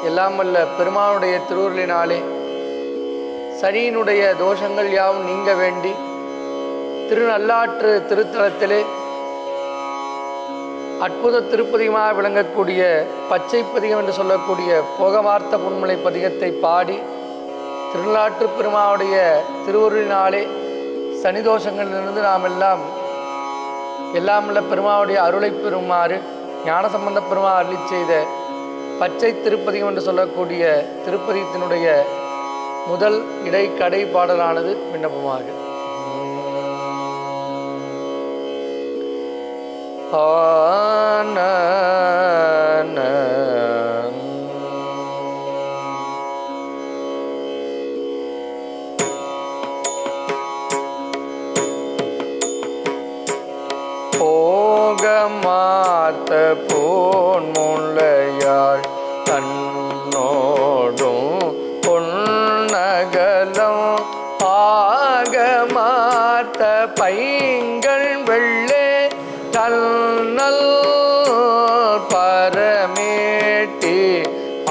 எல்லாம் வல்ல பெருமானுடைய திருவுருளினாலே சனியினுடைய தோஷங்கள் யாவும் நீங்க வேண்டி திருநள்ளாற்று திருத்தலத்திலே அற்புத திருப்பதிகமாக விளங்கக்கூடிய பச்சை பதிகம் என்று சொல்லக்கூடிய போகமார்த்த புன்மலை பதிகத்தை பாடி திருநள்ளாற்று பெருமானுடைய திருவுருளினாலே சனி தோஷங்களிலிருந்து நாம் எல்லாம் உள்ள பெருமானுடைய அருளை பெறுமாறு ஞானசம்பந்த பெருமா அருளி செய்த பச்சை திருப்பதிகம் என்று சொல்லக்கூடிய திருப்பதிகத்தினுடைய முதல் இடைக்கடை பாடலானது விண்ணப்பமாக போகமார்த்த போன்முல்லையாள் தன்னோடும் பொன்னகலம் ஆகமார்த்த பைங்கள் வெள்ளே தன்னல் பரமேட்டி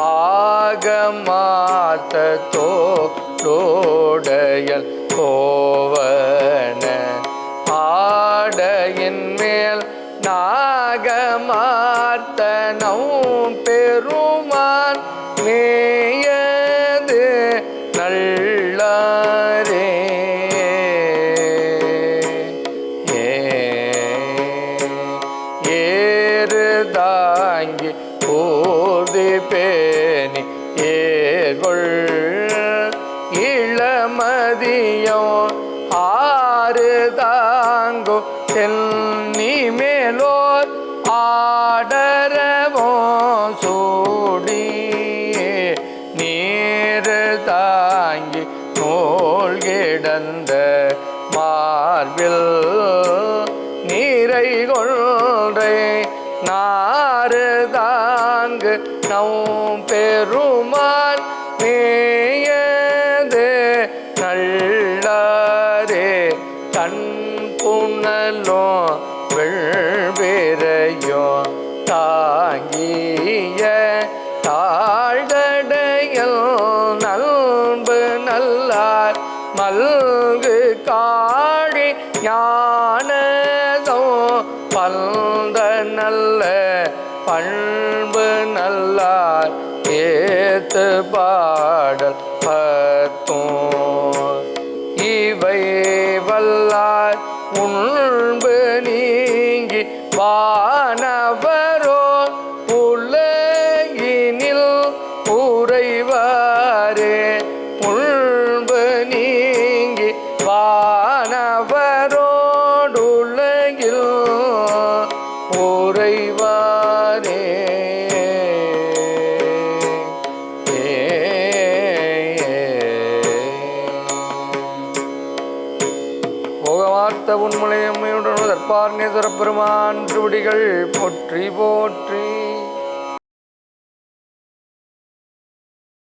ஆகமார்த்த தோடோடையல் கோவன ஆடையின் மேல் நாகமார்த்த நவும் பெருமான் மேயது நல்லாரே ஏறு தாங்கி போது பேணி ஏகொள் இளமதியம் ஆறு தாங்கோ சென்னி மேலோர் ஆடரவோ சூடி நீரு தாங்கி நூல் கிடந்த மார்பில் நீரை கொள்றை நாறு தாங்கு நவும் பெருமான் மேயது நல்லாரே தன் புனலோ வெள்வேரையோ தாங்கிய தாழ்கடையல் நல்பு நல்லார் மல்கு காழி ஞானதோ பல்த நல்ல பண்பு நல்லார் ஏத்து பாடல் பத்தும் இவை வல்லார் உண்பு நீங்கி வானவரோ உலகினில் உறைவாரே உண்பு நீங்கி வானவரோடு உலகில் உறைவாரே போகமார்த்த உன்முலையம்மையுடன் தற்பார்நேஸ்வர பெருமான் திருவடிகள் போற்றி போற்றி.